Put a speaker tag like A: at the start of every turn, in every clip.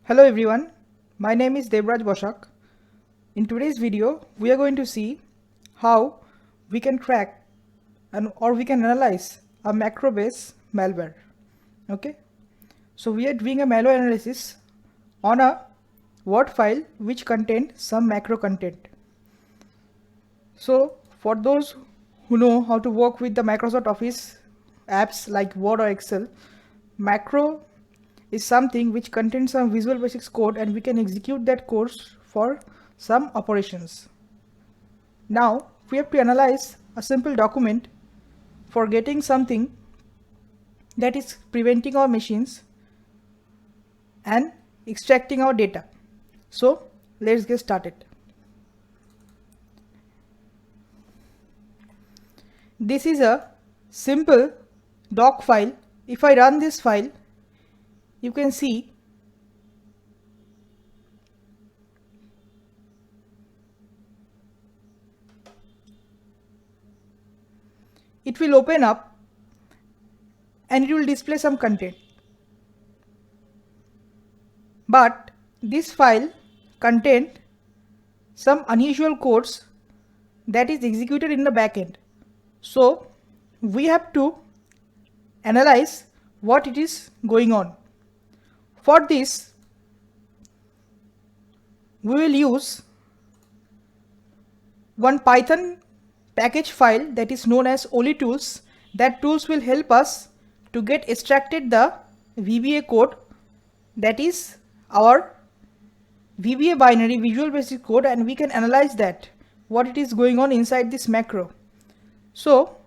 A: Hello everyone, my name is Devraj Boshak. In today's video, we are going to see how we can crack or we can analyze a macro-based malware. Okay, so we are doing a malware analysis on a Word file which contained some macro content. So for those who know how to work with the Microsoft Office apps like Word or Excel, macro is something which contains some Visual Basics code and we can execute that course for some operations. Now we have to analyze a simple document for getting something that is preventing our machines and extracting our data. So let's get started. This is a simple doc file. If I run this file, you can see it will open up and it will display some content. But this file contained some unusual codes that is executed in the backend. So we have to analyze what it is going on. For this, we will use one Python package file that is known as OliTools. That tools will help us to get extracted the VBA code, that is our VBA binary, Visual Basic code, and we can analyze that what it is going on inside this macro. So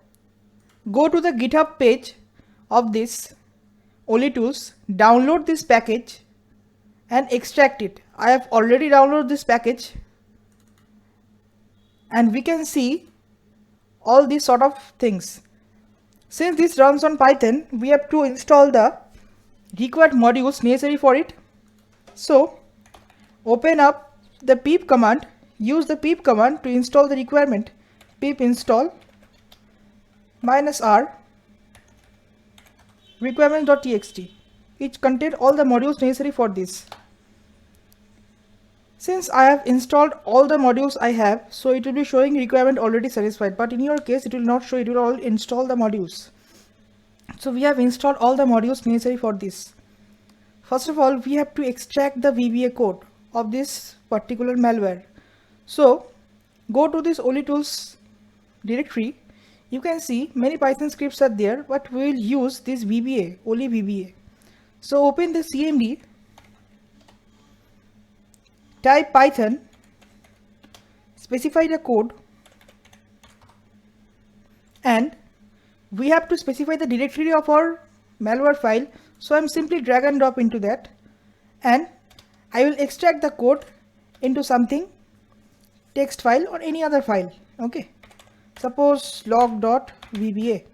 A: go to the GitHub page of this OliTools, download this package and extract it. I have already downloaded this package and we can see all these sort of things. Since this runs on Python, we have to install the required modules necessary for it. So open up the pip command, use the pip command to install the requirement. Pip install -r requirements.txt. It contains all the modules necessary for this. Since I have installed all the modules I have, so it will be showing requirement already satisfied, but in your case it will not show, it will all install the modules. So we have installed all the modules necessary for this. First of all, we have to extract the VBA code of this particular malware. So go to this OliTools directory. You can see many Python scripts are there, but we will use this VBA, Oli VBA. So open the CMD, type Python, specify the code, and we have to specify the directory of our malware file. So I'm simply drag and drop into that, and I will extract the code into something, text file or any other file. Okay, suppose log.vba.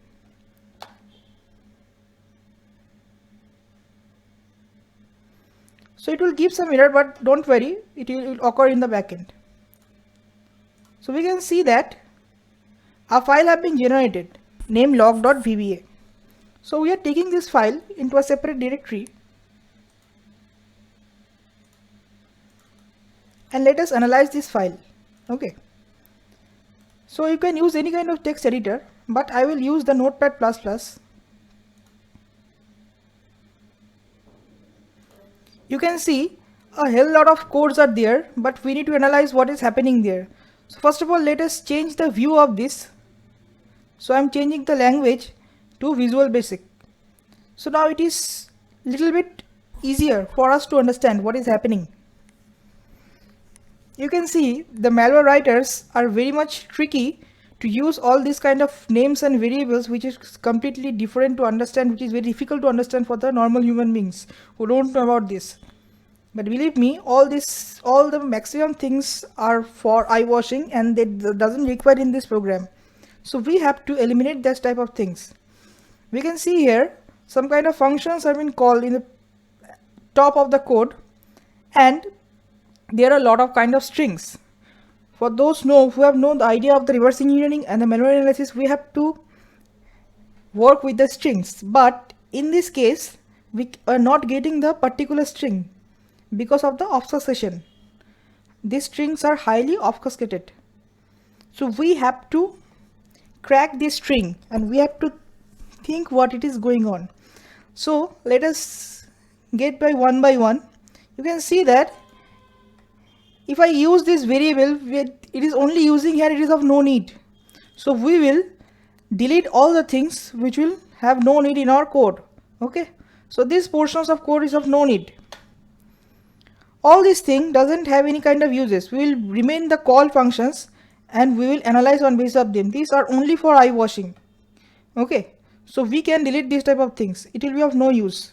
A: So it will give some error, but don't worry, it will occur in the backend. So we can see that a file has been generated named log.vba. So we are taking this file into a separate directory and let us analyze this file. Okay, so you can use any kind of text editor, but I will use the Notepad++. You can see a hell lot of codes are there, but we need to analyze what is happening there. So first of all, let us change the view of this. So I'm changing the language to Visual Basic. So now it is little bit easier for us to understand what is happening. You can see the malware writers are very much tricky to use all these kind of names and variables, which is completely different to understand, which is very difficult to understand for the normal human beings who don't know about this. But believe me, all the maximum things are for eye washing and that doesn't require in this program. So we have to eliminate this type of things. We can see here some kind of functions have been called in the top of the code, and there are a lot of kind of strings. For those who have known the idea of the reverse engineering and the malware analysis, we have to work with the strings. But in this case, we are not getting the particular string. because of the obfuscation. These strings are highly obfuscated. So we have to crack this string and we have to think what it is going on. So let us get by one. You can see that if I use this variable, it is only using here, it is of no need. So we will delete all the things which will have no need in our code. Okay, so these portions of code is of no need. All this thing doesn't have any kind of uses. We will remain the call functions and we will analyze on basis of them. These are only for eye washing. Okay, so we can delete these type of things. It will be of no use.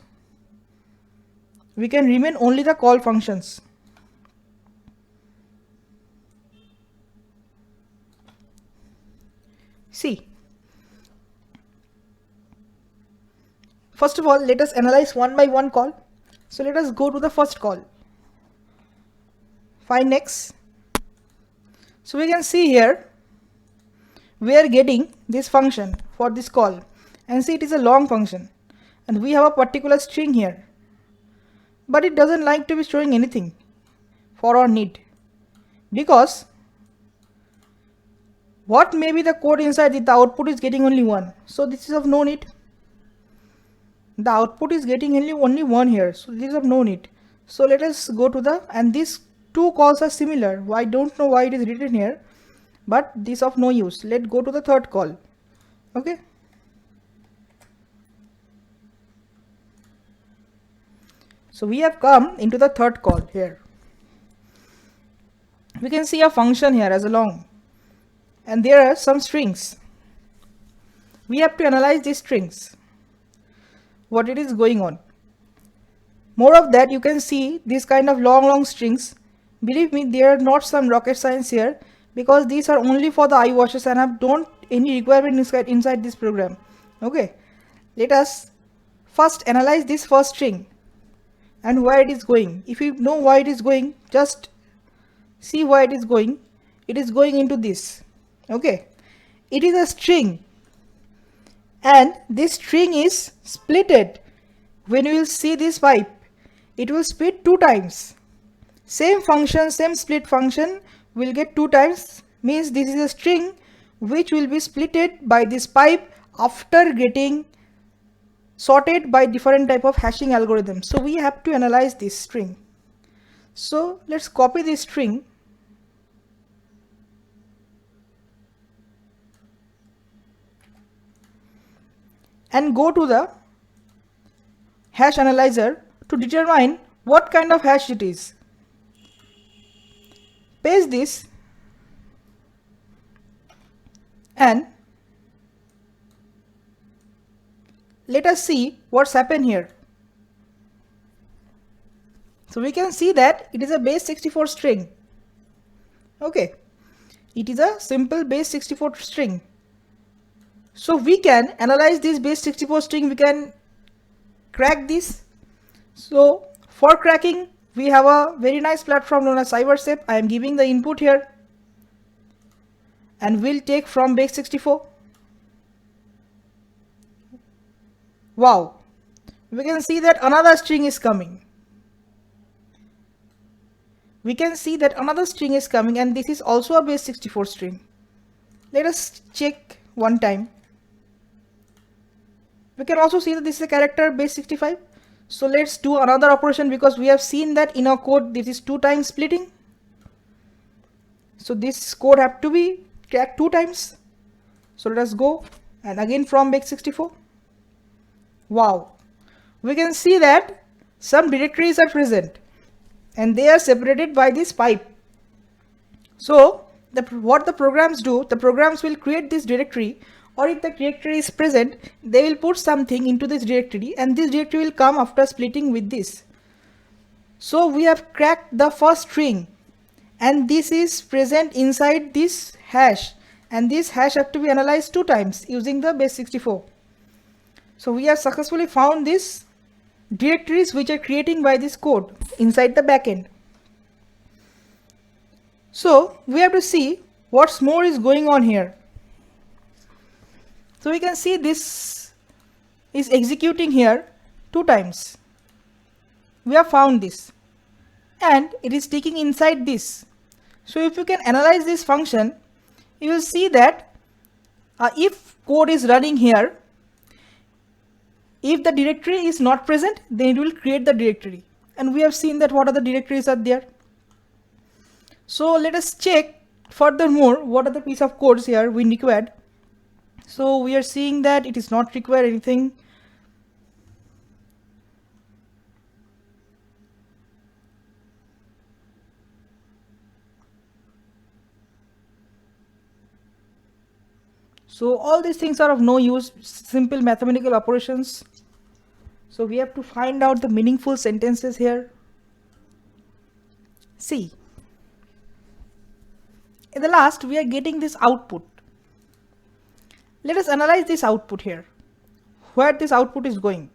A: We can remain only the call functions. See, first of all, let us analyze one by one call. So let us go to the first call. Find x. So we can see here we are getting this function for this call, and see it is a long function and we have a particular string here, but it doesn't like to be showing anything for our need, because what may be the code inside it, the output is getting only 1. So this is of no need. The output is getting only 1 here, so this is of no need. So let us go to the, and these two calls are similar. I don't know why it is written here, but this of no use. Let's go to the third call. Okay, so we have come into the third call here. We can see a function here as a long, and there are some strings. We have to analyze these strings, what it is going on. More of that, you can see this kind of long strings. Believe me, there are not some rocket science here, because these are only for the eye washes and have don't any requirement inside this program. Okay, let us first analyze this first string and where it is going. If you know why it is going, just see why it is going. It is going into this. Okay, it is a string and this string is splitted. When you will see this pipe, it will split 2 times. Same function, same split function will get 2 times, means this is a string which will be splitted by this pipe after getting sorted by different type of hashing algorithms. So we have to analyze this string. So let's copy this string and go to the hash analyzer to determine what kind of hash it is. Paste this and let us see what's happened here. So we can see that it is a base 64 string. Okay, it is a simple base 64 string. So we can analyze this base 64 string, we can crack this. So for cracking, we have a very nice platform known as CyberSafe. I am giving the input here and we'll take from base 64. Wow, we can see that another string is coming. We can see that another string is coming, and this is also a base 64 string. Let us check one time. We can also see that this is a character base 65. So let's do another operation, because we have seen that in our code this is 2 times splitting. So this code have to be cracked 2 times. So let us go and again from base 64. Wow, we can see that some directories are present and they are separated by this pipe. So what the programs do, the programs will create this directory, or if the directory is present, they will put something into this directory and this directory will come after splitting with this. So we have cracked the first string and this is present inside this hash, and this hash have to be analyzed 2 times using the base 64. So we have successfully found these directories which are creating by this code inside the backend. So we have to see what's more is going on here. So we can see this is executing here 2 times. We have found this. and it is taking inside this. So if you can analyze this function, you will see that if code is running here, if the directory is not present, then it will create the directory, and we have seen that what are the directories are there. So let us check furthermore what are the piece of codes here we required. So we are seeing that it is not require anything. So all these things are of no use, simple mathematical operations. So we have to find out the meaningful sentences here. See, in the last we are getting this output. Let us analyze this output here, where this output is going.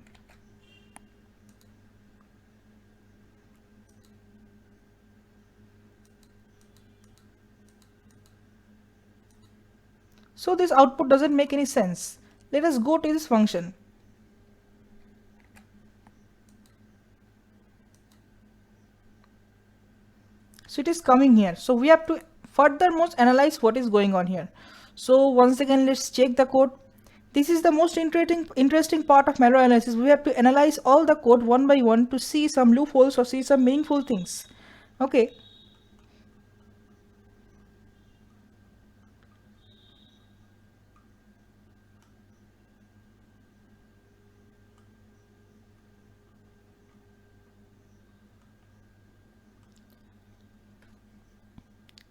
A: So this output doesn't make any sense. Let us go to this function. So it is coming here. So we have to furthermore analyze what is going on here. So once again, let's check the code. This is the most interesting part of malware analysis. We have to analyze all the code one by one to see some loopholes or see some meaningful things. Okay.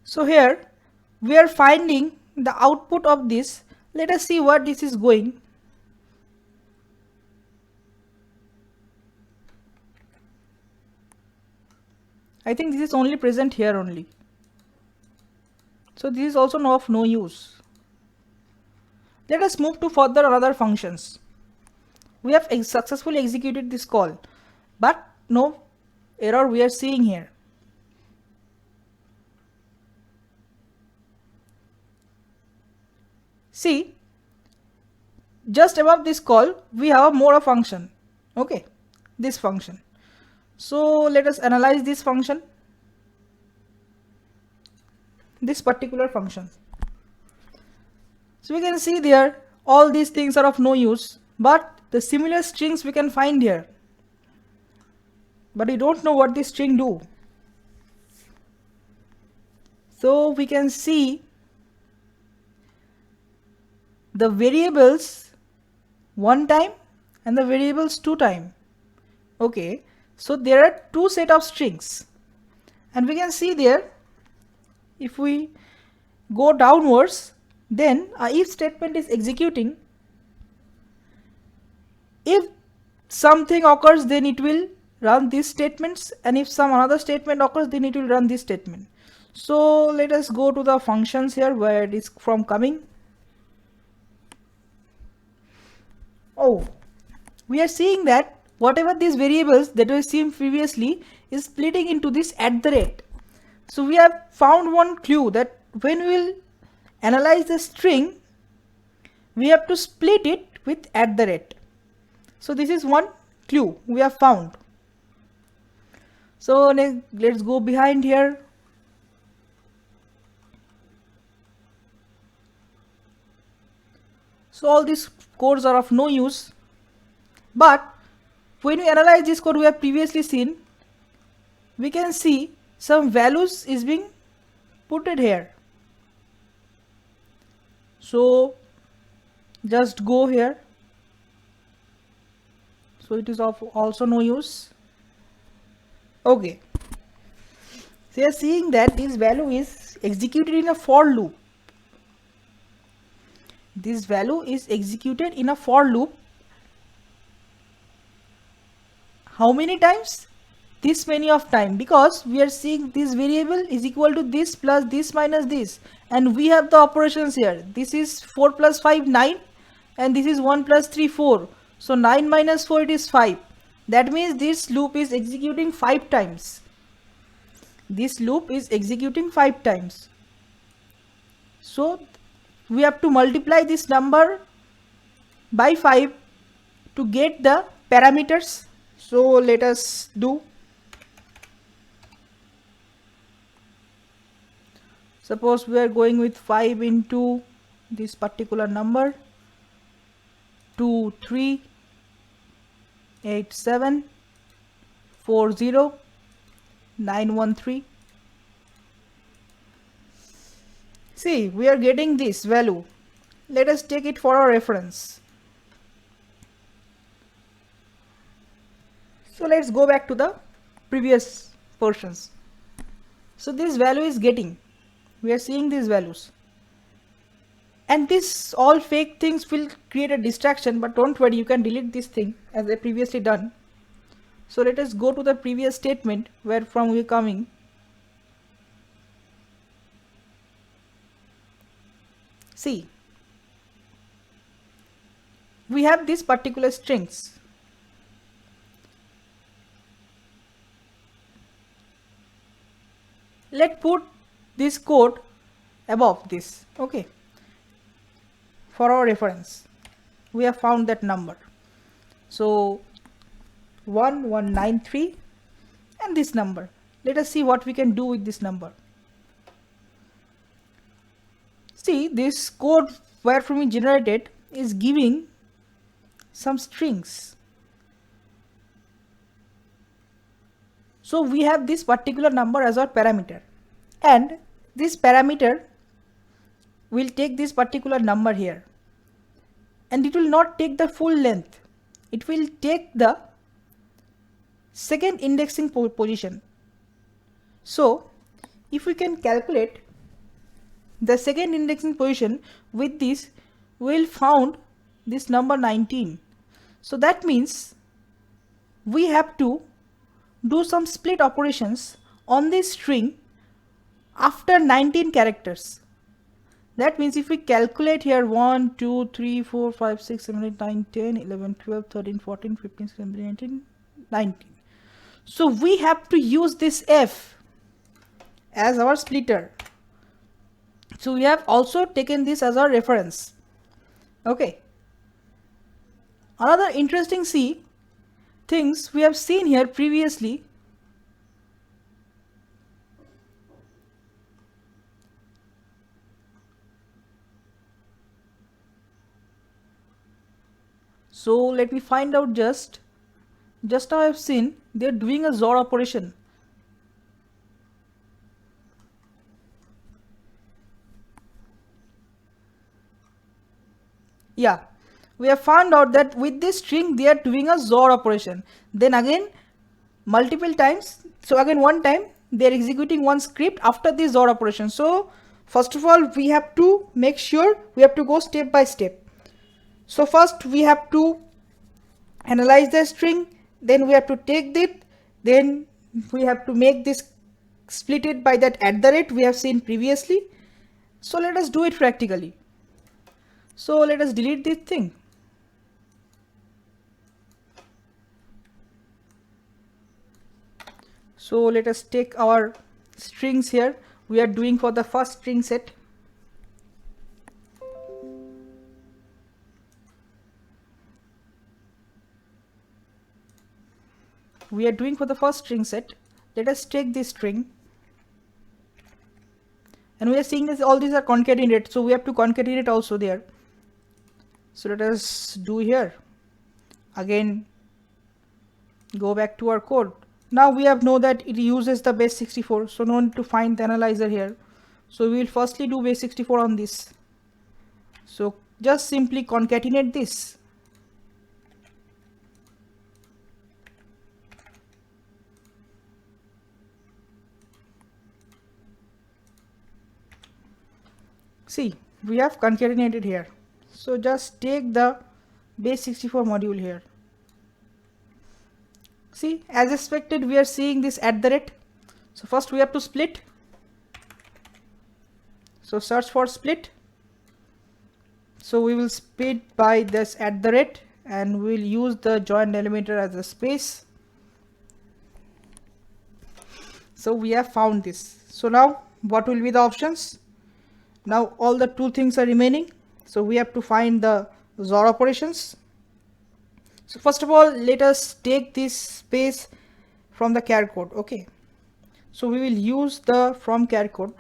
A: So here we are finding the output of this. Let us see what this is going. I think this is only present here only. So this is also of no use. Let us move to further other functions. We have successfully executed this call, but no error we are seeing here. See, just above this call we have more a function. Okay, this function. So let us analyze this function, this particular function. So we can see there all these things are of no use, but the similar strings we can find here, but we don't know what this string do. So we can see the variables one time and the variables two time. Okay, so there are two set of strings, and we can see there, if we go downwards, then a if statement is executing. If something occurs, then it will run these statements, and if some another statement occurs, then it will run this statement. So let us go to the functions here where it is from coming. Oh, we are seeing that whatever these variables that we seen previously is splitting into this at the rate. So we have found one clue that when we will analyze the string, we have to split it with at the rate. So this is one clue we have found. So let's go behind here. So all these codes are of no use, but when we analyze this code we have previously seen, we can see some values is being put it here. So just go here. So it is of also no use. Okay, so you are seeing that this value is executed in a for loop. This value is executed in a for loop. How many times? This many of time, because we are seeing this variable is equal to this plus this minus this, and we have the operations here. This is 4 plus 5 9, and this is 1 plus 3 4. So 9 minus 4 it is 5. That means this loop is executing 5 times. This loop is executing 5 times. So we have to multiply this number by 5 to get the parameters. So let us do. Suppose we are going with 5 into this particular number 238740913. See, we are getting this value. Let us take it for our reference. So let's go back to the previous portions. So this value is getting, we are seeing these values, and this all fake things will create a distraction, but don't worry, you can delete this thing as I previously done. So let us go to the previous statement where from we are coming. See, we have these particular strings. Let's put this code above this, okay, for our reference. We have found that number, so 1193 and this number. Let us see what we can do with this number. See, this code where from we generated is giving some strings. So we have this particular number as our parameter, and this parameter will take this particular number here, and it will not take the full length, it will take the second indexing position. So if we can calculate the second indexing position with this, we will found this number 19. So that means we have to do some split operations on this string after 19 characters. That means if we calculate here 1, 2, 3, 4, 5, 6, 7, 8, 9, 10, 11, 12, 13, 14, 15, 16, 17, 18, 19. So we have to use this F as our splitter. So we have also taken this as our reference. Okay. Another interesting things we have seen here previously. So let me find out just now I have seen they are doing a XOR operation. Yeah, we have found out that with this string they are doing a XOR operation. Then again multiple times, so again one time they are executing one script after this XOR operation. So first of all we have to make sure, we have to go step by step. So first we have to analyze the string, then we have to take it, then we have to make this split it by that @ we have seen previously. So let us do it practically. So let us delete this thing. So let us take our strings here. We are doing for the first string set. We are doing for the first string set. Let us take this string, and we are seeing this all these are concatenated, so we have to concatenate also there. So let us do here. Again go back to our code. Now we have know that it uses the base 64, so no need to find the analyzer here. So we will firstly do base 64 on this. So just simply concatenate this. See, we have concatenated here. So just take the base 64 module here. See, as expected we are seeing this @. So first we have to split. So search for split. So we will split by this @ and we will use the join delimiter as a space. So we have found this. So now what will be the options? Now all the two things are remaining. So we have to find the XOR operations. So first of all, let us take this space from the char code. Okay. So we will use the from char code.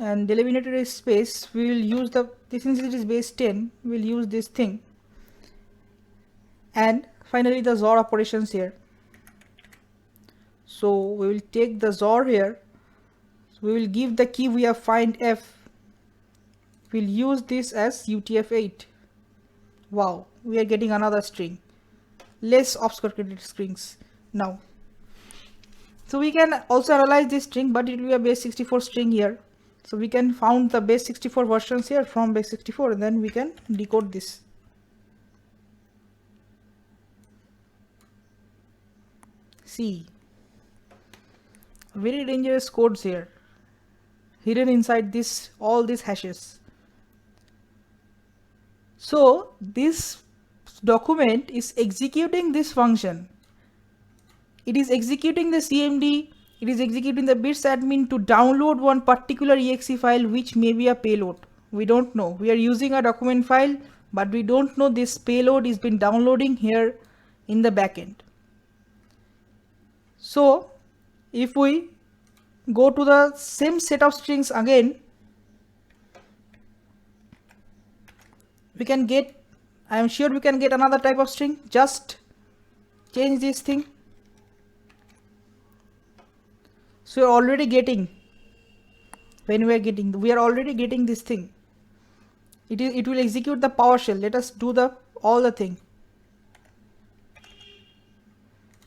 A: and delimiter is space, we will use since it is base 10, we'll use this thing. And finally the XOR operations here. So we will take the XOR here. So we will give the key we have find F. We'll use this as UTF-8. Wow, we are getting another string. Less obfuscated strings now. So we can also analyze this string, but it will be a base 64 string here. So we can found the base 64 versions here from base 64, and then we can decode this. See, very dangerous codes here hidden inside all these hashes. So this document is executing this function. It is executing the CMD, it is executing the bits admin to download one particular exe file which may be a payload. We don't know. We are using a document file, but we don't know this payload is been downloading here in the backend. So if we go to the same set of strings again, we can get, I am sure we can get another type of string. Just change this thing. So we are already getting, we are already getting this thing. It will execute the PowerShell. Let us do all the thing.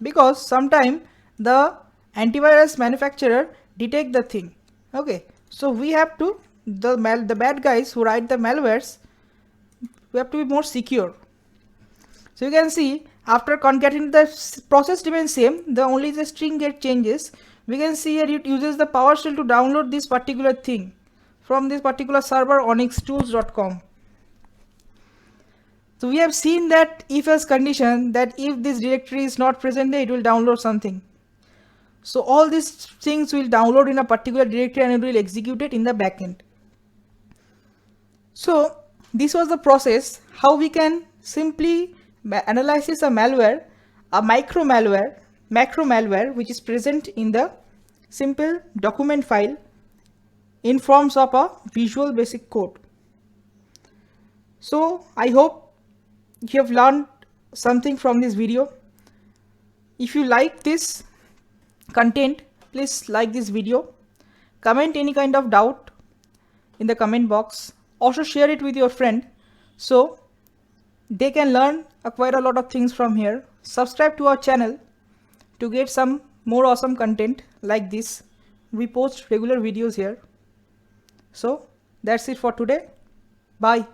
A: Because sometime the antivirus manufacturer detect the thing. Okay, so we have to, the bad guys who write the malwares, we have to be more secure. So you can see after concatenating the process remains same, only the string get changes. We can see here it uses the PowerShell to download this particular thing from this particular server onyxtools.com. So we have seen that if else condition, that if this directory is not present there, it will download something. So all these things will download in a particular directory and it will execute it in the backend. So this was the process how we can simply analyze a malware, a macro malware which is present in the simple document file in forms of a visual basic code. So I hope you have learned something from this video. If you like this content, please like this video, comment any kind of doubt in the comment box, also share it with your friend so they can learn quite a lot of things from here. Subscribe to our channel to get some more awesome content like this. We post regular videos here. So that's it for today. Bye.